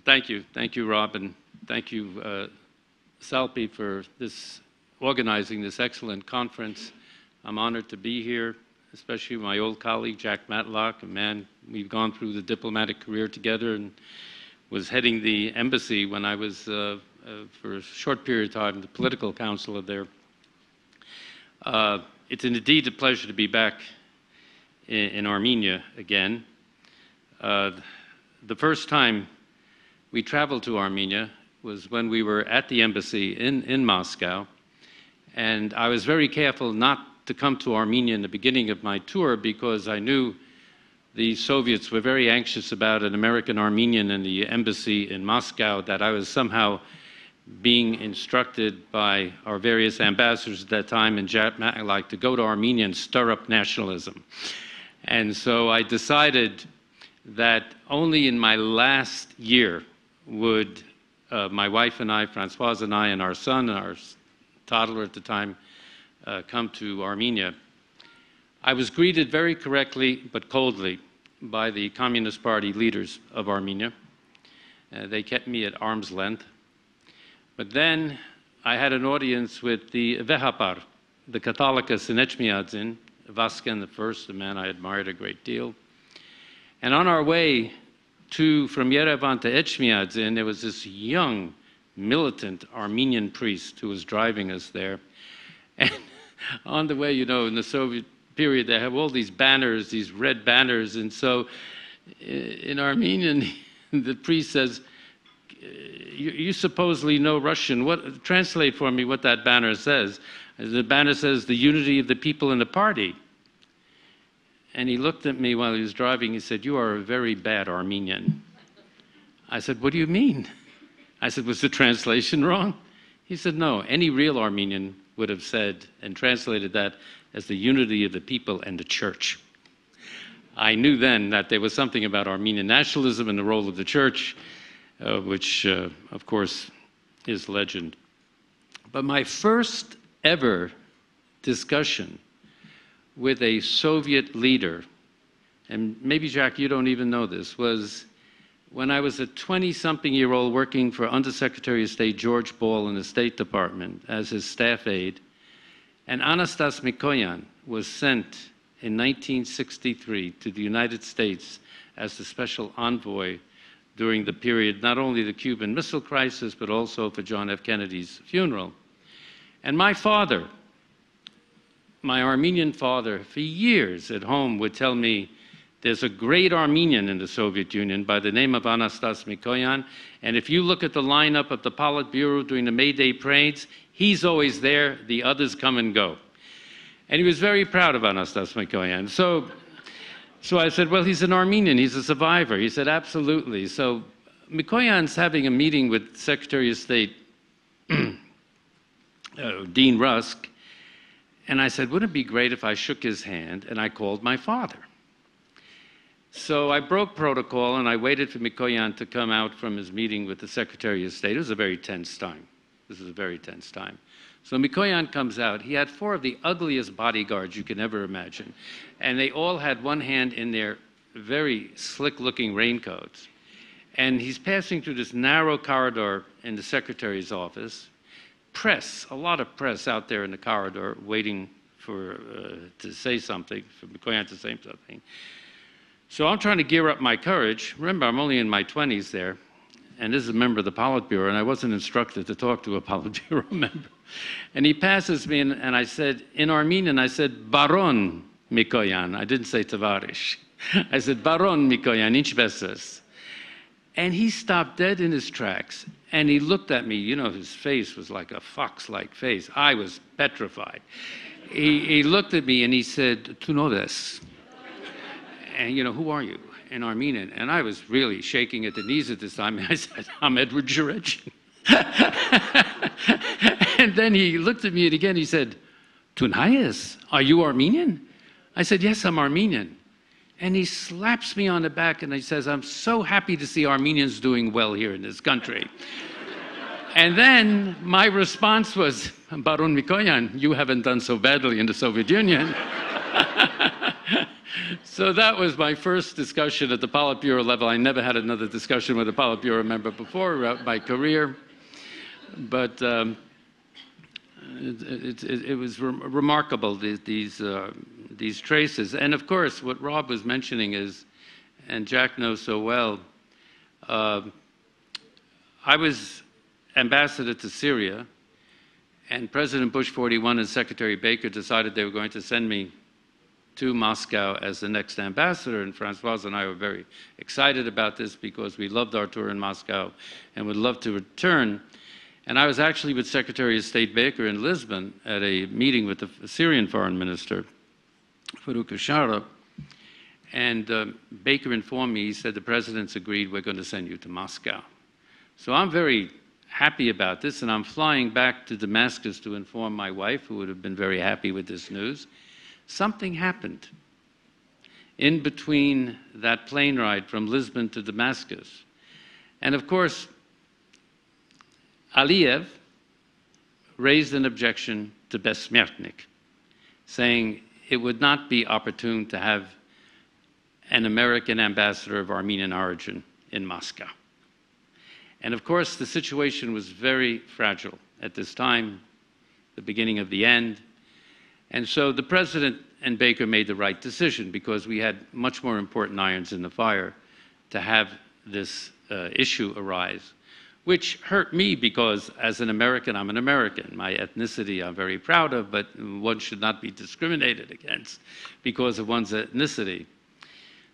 thank you. Thank you, Rob, and thank you, Salpi, for organizing this excellent conference. I'm honored to be here, especially my old colleague, Jack Matlock. A man, we've gone through the diplomatic career together and was heading the embassy when I was, for a short period of time, the political counselor there. It's indeed a pleasure to be back in Armenia again. The first time we traveled to Armenia was when we were at the embassy in Moscow, and I was very careful not to come to Armenia in the beginning of my tour because I knew the Soviets were very anxious about an American Armenian in the embassy in Moscow, that I was somehow being instructed by our various ambassadors at that time and Jack Matlock to go to Armenia and stir up nationalism. And so I decided that only in my last year would my wife and I, Francoise and I, and our son, our toddler at the time, come to Armenia. I was greeted very correctly but coldly by the Communist Party leaders of Armenia. They kept me at arm's length. But then I had an audience with the Vehapar, the Catholicos in Echmiadzin, Vasken I, a man I admired a great deal. And on our way from Yerevan to Echmiadzin, there was this young, militant Armenian priest who was driving us there. And on the way, you know, in the Soviet period, they have all these banners, these red banners. And so in Armenian, the priest says, you supposedly know Russian. Translate for me what that banner says. The banner says, the unity of the people in the party. And he looked at me while he was driving. He said, you are a very bad Armenian. I said, what do you mean? I said, was the translation wrong? He said, no, any real Armenian would have said and translated that as the unity of the people and the church. I knew then that there was something about Armenian nationalism and the role of the church, which, of course, is legend. But my first ever discussion with a Soviet leader, and maybe, Jack, you don't even know this, was when I was a 20-something-year-old working for Undersecretary of State George Ball in the State Department as his staff aide, and Anastas Mikoyan was sent in 1963 to the United States as the special envoy during the period, not only the Cuban Missile Crisis, but also for John F. Kennedy's funeral. And my father, my Armenian father, for years at home would tell me, there's a great Armenian in the Soviet Union by the name of Anastas Mikoyan, and if you look at the lineup of the Politburo during the May Day parades, he's always there, the others come and go. And he was very proud of Anastas Mikoyan. So I said, well, he's an Armenian, he's a survivor. He said, absolutely. So Mikoyan's having a meeting with Secretary of State Dean Rusk, and I said, wouldn't it be great if I shook his hand and I called my father? So I broke protocol and I waited for Mikoyan to come out from his meeting with the Secretary of State. It was a very tense time. This was a very tense time. So Mikoyan comes out. He had 4 of the ugliest bodyguards you can ever imagine. And they all had one hand in their very slick-looking raincoats. And he's passing through this narrow corridor in the Secretary's office. Press, a lot of press out there in the corridor waiting for to say something, for Mikoyan to say something. So I'm trying to gear up my courage. Remember, I'm only in my 20s there, and this is a member of the Politburo, and I wasn't instructed to talk to a Politburo member. And he passes me, and I said, in Armenian, I said, Baron Mikoyan. I didn't say Tavarish. I said, Baron Mikoyan, inch besses. And he stopped dead in his tracks, and he looked at me. You know, his face was like a fox-like face. I was petrified. He looked at me, and he said, Tu know this. And, you know, who are you? In Armenian. And I was really shaking at the knees at this time. And I said, I'm Edward Djerejian. And then he looked at me and again he said, Tunhayes, are you Armenian? I said, yes, I'm Armenian. And he slaps me on the back and he says, I'm so happy to see Armenians doing well here in this country. And then my response was, Baron Mikoyan, you haven't done so badly in the Soviet Union. So that was my first discussion at the Politburo level. I never had another discussion with a Politburo member before throughout my career. But it was remarkable, these traces. And of course, what Rob was mentioning is, and Jack knows so well, I was ambassador to Syria, and President Bush 41 and Secretary Baker decided they were going to send me to Moscow as the next ambassador, and Francoise and I were very excited about this because we loved our tour in Moscow and would love to return. And I was actually with Secretary of State Baker in Lisbon at a meeting with the Syrian Foreign Minister, Farouk Ashara, and Baker informed me, he said, the president's agreed, we're going to send you to Moscow. So I'm very happy about this, and I'm flying back to Damascus to inform my wife, who would have been very happy with this news. Something happened in between that plane ride from Lisbon to Damascus. And of course, Aliyev raised an objection to Besmertnik, saying it would not be opportune to have an American ambassador of Armenian origin in Moscow. And of course, the situation was very fragile at this time, the beginning of the end. And so the president and Baker made the right decision because we had much more important irons in the fire to have this issue arise, which hurt me because as an American, I'm an American. My ethnicity I'm very proud of, but one should not be discriminated against because of one's ethnicity.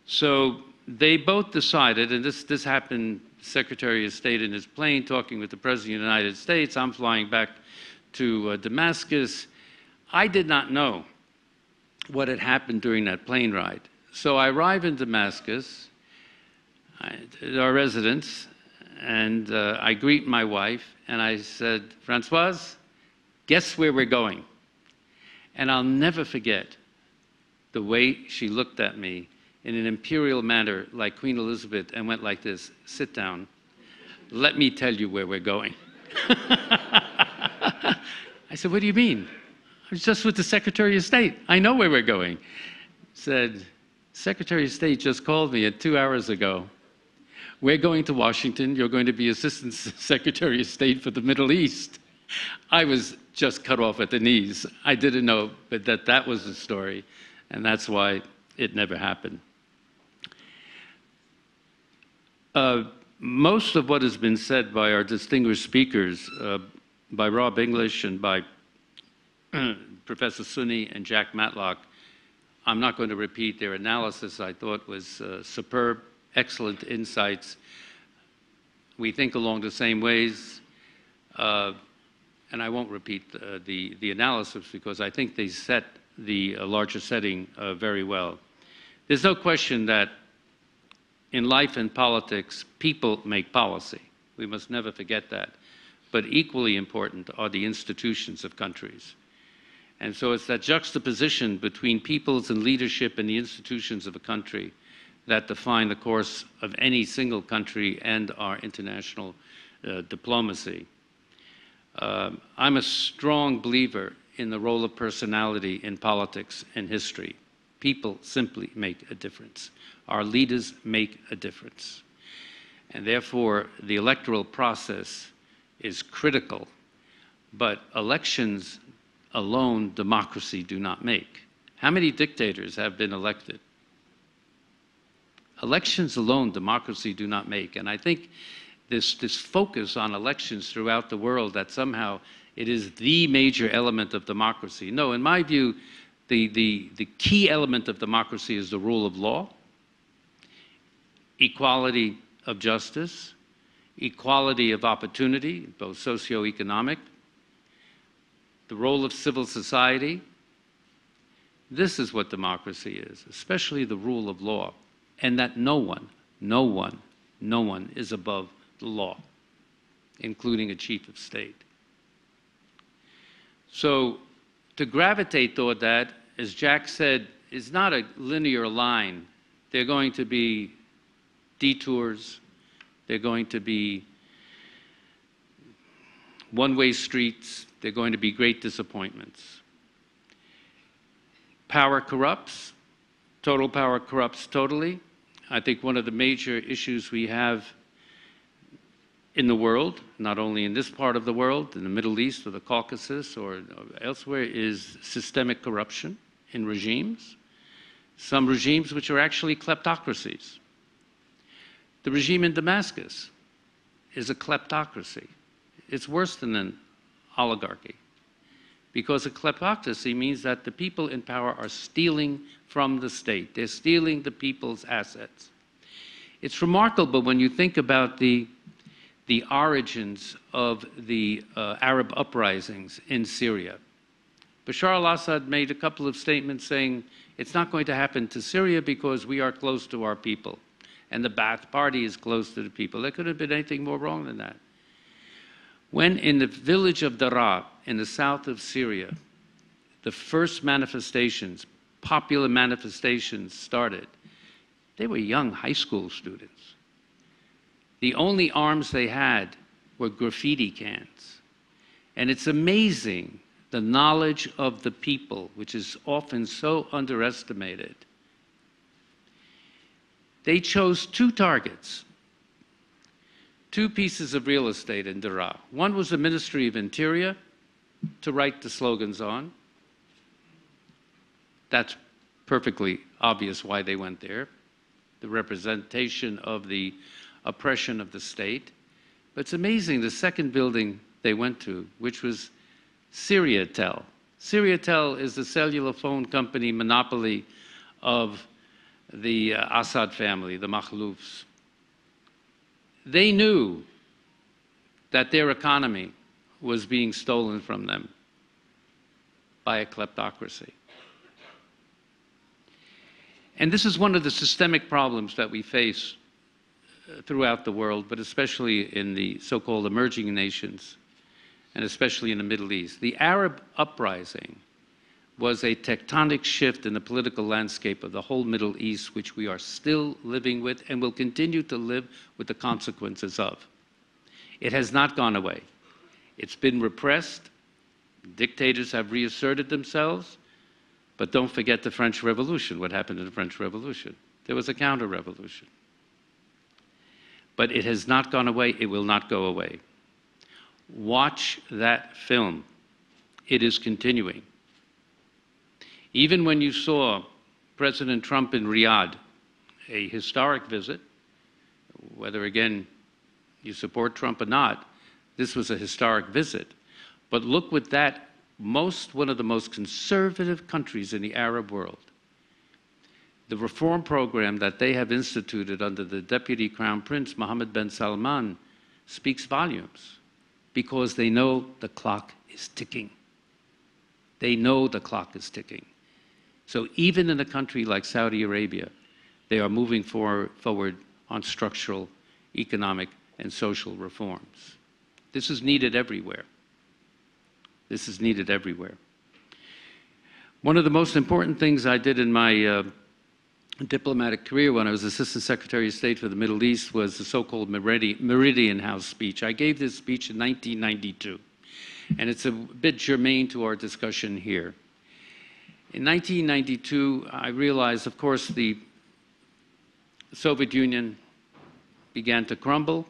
So they both decided, and this happened, Secretary of State in his plane talking with the President of the United States. I'm flying back to Damascus. I did not know what had happened during that plane ride. So I arrive in Damascus, at our residence, and I greet my wife, and I said, Francoise, guess where we're going? And I'll never forget the way she looked at me in an imperial manner like Queen Elizabeth and went like this, sit down, let me tell you where we're going. I said, what do you mean? I was just with the Secretary of State. I know where we're going. Said, Secretary of State just called me 2 hours ago. We're going to Washington. You're going to be Assistant Secretary of State for the Middle East. I was just cut off at the knees. I didn't know, but that was the story, and that's why it never happened. Most of what has been said by our distinguished speakers, by Rob English and by Professor Sunni and Jack Matlock, I'm not going to repeat their analysis. I thought was superb, excellent insights. We think along the same ways, and I won't repeat the analysis because I think they set the larger setting very well. There's no question that in life and politics, people make policy. We must never forget that. But equally important are the institutions of countries. And so it's that juxtaposition between peoples and leadership and the institutions of a country that define the course of any single country and our international diplomacy. I'm a strong believer in the role of personality in politics and history. People simply make a difference. Our leaders make a difference. And therefore, the electoral process is critical, but elections alone democracy do not make. How many dictators have been elected? Elections alone democracy do not make. And I think this focus on elections throughout the world, that somehow it is the major element of democracy. No, in my view, the key element of democracy is the rule of law, equality of justice, equality of opportunity, both socioeconomic, the role of civil society. This is what democracy is, especially the rule of law, and that no one is above the law, including a chief of state. So to gravitate toward that, as Jack said, is not a linear line. There are going to be detours. There are going to be one-way streets. There are going to be great disappointments. Power corrupts. Total power corrupts totally. I think one of the major issues we have in the world, not only in this part of the world, in the Middle East or the Caucasus or elsewhere, is systemic corruption in regimes. Some regimes which are actually kleptocracies. The regime in Damascus is a kleptocracy. It's worse than an oligarchy, because a kleptocracy means that the people in power are stealing from the state. They're stealing the people's assets. It's remarkable when you think about the origins of the Arab uprisings in Syria. Bashar al-Assad made a couple of statements saying, it's not going to happen to Syria because we are close to our people, and the Ba'ath Party is close to the people. There couldn't have been anything more wrong than that. When in the village of Daraa, in the south of Syria, the first manifestations, popular manifestations started, they were young high school students. The only arms they had were graffiti cans. And it's amazing the knowledge of the people, which is often so underestimated. They chose two targets, two pieces of real estate in Daraa. One was the Ministry of Interior to write the slogans on. That's perfectly obvious why they went there, the representation of the oppression of the state. But it's amazing, the second building they went to, which was SyriaTel. SyriaTel is the cellular phone company monopoly of the Assad family, the Makhloufs. They knew that their economy was being stolen from them by a kleptocracy. And this is one of the systemic problems that we face throughout the world, but especially in the so-called emerging nations, and especially in the Middle East. The Arab uprising was a tectonic shift in the political landscape of the whole Middle East, which we are still living with and will continue to live with the consequences of. It has not gone away. It's been repressed. Dictators have reasserted themselves. But don't forget the French Revolution. What happened in the French Revolution? There was a counter-revolution. But it has not gone away. It will not go away. Watch that film. It is continuing. Even when you saw President Trump in Riyadh, a historic visit, whether, again, you support Trump or not, this was a historic visit. But look with that, one of the most conservative countries in the Arab world, the reform program that they have instituted under the Deputy Crown Prince, Mohammed bin Salman, speaks volumes, because they know the clock is ticking. They know the clock is ticking. So even in a country like Saudi Arabia, they are moving forward on structural, economic, and social reforms. This is needed everywhere. This is needed everywhere. One of the most important things I did in my diplomatic career when I was Assistant Secretary of State for the Middle East was the so-called Meridian House speech. I gave this speech in 1992, and it's a bit germane to our discussion here. In 1992, I realized, of course, the Soviet Union began to crumble.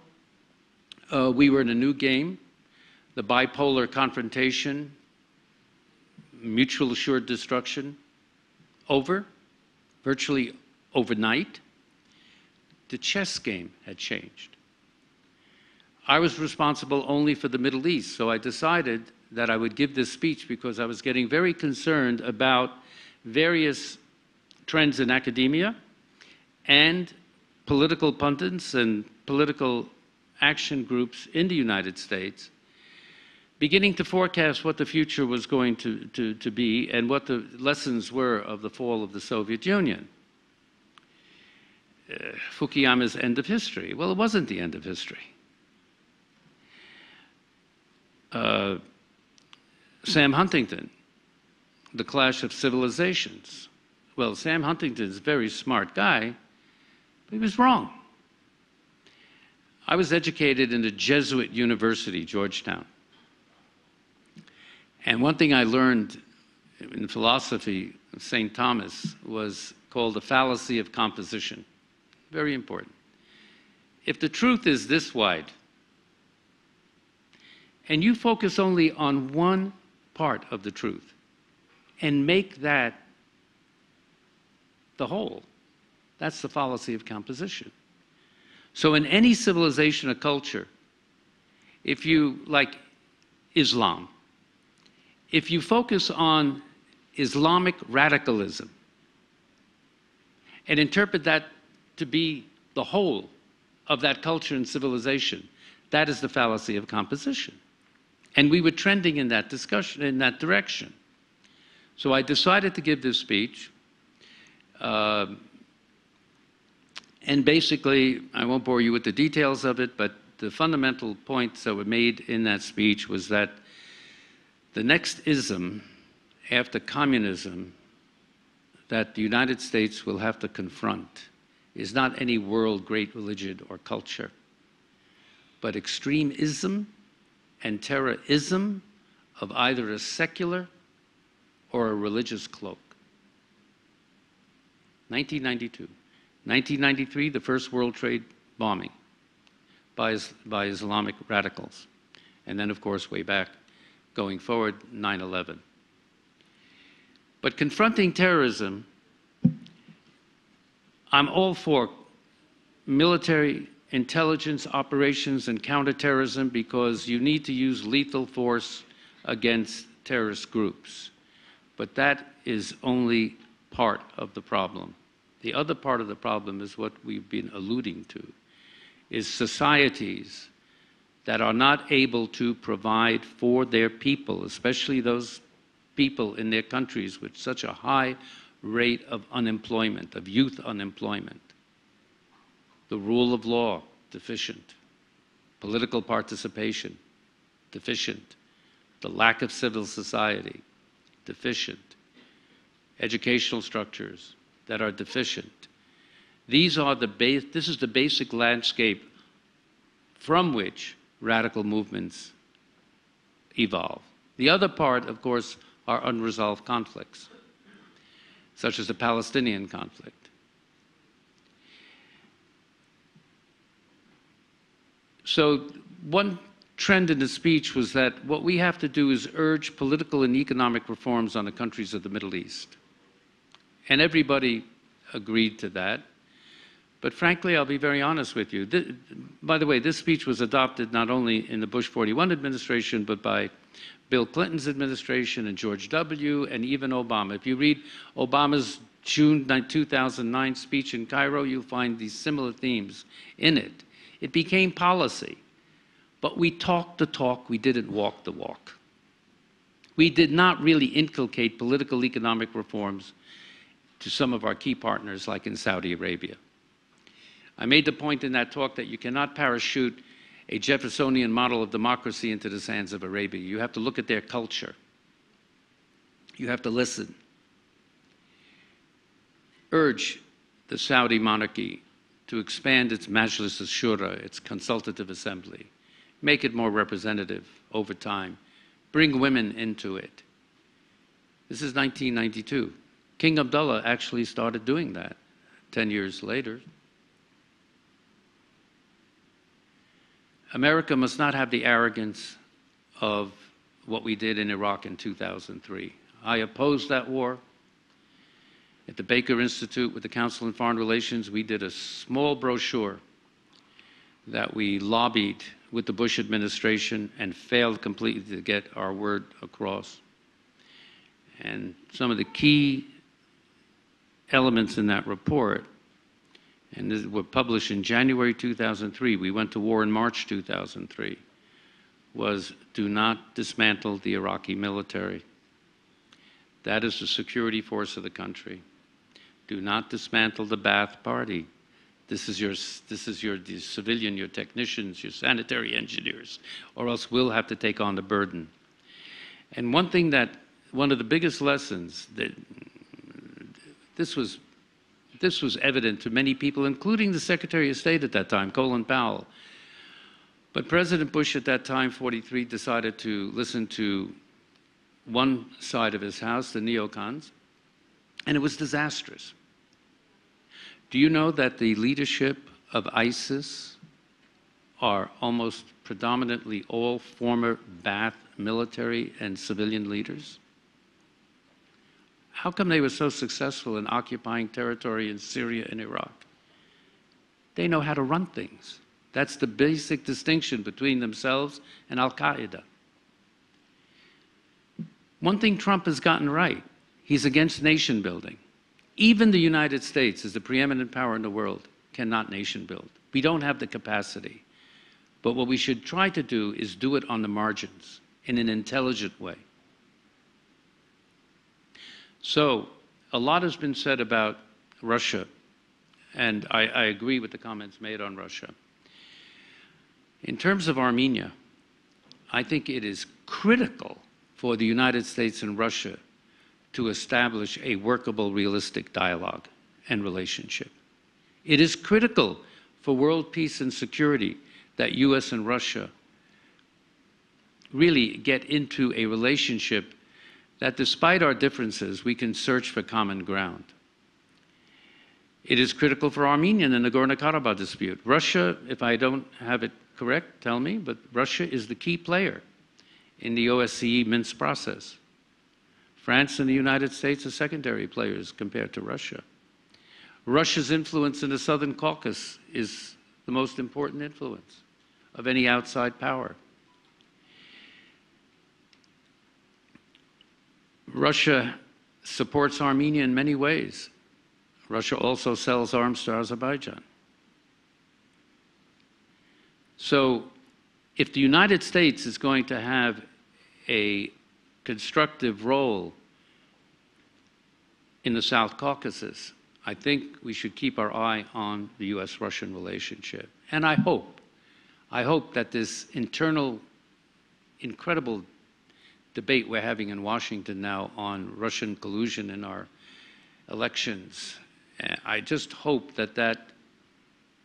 We were in a new game. The bipolar confrontation, mutual assured destruction, over, virtually overnight. The chess game had changed. I was responsible only for the Middle East, so I decided that I would give this speech because I was getting very concerned about various trends in academia and political pundits and political action groups in the United States beginning to forecast what the future was going to be and what the lessons were of the fall of the Soviet Union. Fukuyama's end of history. Well, it wasn't the end of history. Sam Huntington, The Clash of Civilizations. Well, Sam Huntington's a very smart guy, but he was wrong. I was educated in a Jesuit university, Georgetown. And one thing I learned in philosophy of St. Thomas was called the fallacy of composition. Very important. If the truth is this wide, and you focus only on one part of the truth and make that the whole, that's the fallacy of composition. So in any civilization or culture, if you, like Islam, if you focus on Islamic radicalism and interpret that to be the whole of that culture and civilization, that is the fallacy of composition. And we were trending in that discussion, in that direction. So I decided to give this speech. And basically, I won't bore you with the details of it, but the fundamental points that were made in that speech was that the next ism after communism that the United States will have to confront is not any world great religion or culture, but extremism and terrorism of either a secular or a religious cloak. 1992. 1993, the first World Trade bombing by Islamic radicals. And then, of course, way back, going forward, 9/11. But confronting terrorism, I'm all for military intelligence operations and counterterrorism because you need to use lethal force against terrorist groups. But that is only part of the problem. The other part of the problem is what we've been alluding to, is societies that are not able to provide for their people, especially those people in their countries with such a high rate of unemployment, of youth unemployment. The rule of law, deficient. Political participation, deficient. The lack of civil society, deficient. Educational structures that are deficient. This is the basic landscape from which radical movements evolve. The other part, of course, are unresolved conflicts, such as the Palestinian conflict. So one trend in the speech was that what we have to do is urge political and economic reforms on the countries of the Middle East. And everybody agreed to that. But frankly, I'll be very honest with you. By the way, this speech was adopted not only in the Bush 41 administration, but by Bill Clinton's administration and George W. and even Obama. If you read Obama's June 2009 speech in Cairo, you'll find these similar themes in it. It became policy. But we talked the talk, we didn't walk the walk. We did not really inculcate political economic reforms to some of our key partners, like in Saudi Arabia. I made the point in that talk that you cannot parachute a Jeffersonian model of democracy into the sands of Arabia. You have to look at their culture. You have to listen. Urge the Saudi monarchy to expand its Majlis al-Shura, its consultative assembly. Make it more representative over time. Bring women into it. This is 1992. King Abdullah actually started doing that 10 years later. America must not have the arrogance of what we did in Iraq in 2003. I opposed that war. At the Baker Institute with the Council on Foreign Relations, we did a small brochure that we lobbied with the Bush administration and failed completely to get our word across. And some of the key elements in that report, and this were published in January 2003, we went to war in March 2003, was do not dismantle the Iraqi military. That is the security force of the country. Do not dismantle the Ba'ath Party. This is your civilian, your technicians, your sanitary engineers, or else we'll have to take on the burden. And one of the biggest lessons that this was evident to many people, including the Secretary of State at that time, Colin Powell. But President Bush at that time, 43, decided to listen to one side of his house, the neocons, and it was disastrous. Do you know that the leadership of ISIS are almost predominantly all former Ba'ath military and civilian leaders? How come they were so successful in occupying territory in Syria and Iraq? They know how to run things. That's the basic distinction between themselves and Al-Qaeda. One thing Trump has gotten right, he's against nation building. Even the United States, as the preeminent power in the world, cannot nation build. We don't have the capacity. But what we should try to do is do it on the margins in an intelligent way. So, a lot has been said about Russia, and I agree with the comments made on Russia. In terms of Armenia, I think it is critical for the United States and Russia to establish a workable, realistic dialogue and relationship. It is critical for world peace and security that US and Russia really get into a relationship that, despite our differences, we can search for common ground. It is critical for Armenia in the Nagorno-Karabakh dispute. Russia, if I don't have it correct, tell me, but Russia is the key player in the OSCE Minsk process. France and the United States are secondary players compared to Russia. Russia's influence in the Southern Caucasus is the most important influence of any outside power. Russia supports Armenia in many ways. Russia also sells arms to Azerbaijan. So, if the United States is going to have a constructive role in the South Caucasus, I think we should keep our eye on the US-Russian relationship. And I hope that this internal, incredible debate we're having in Washington now on Russian collusion in our elections, I just hope that that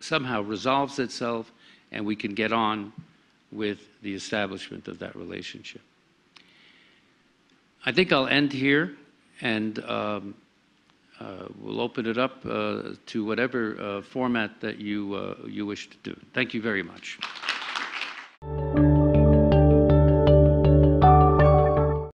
somehow resolves itself and we can get on with the establishment of that relationship. I think I'll end here, and we'll open it up to whatever format that you wish to do. Thank you very much.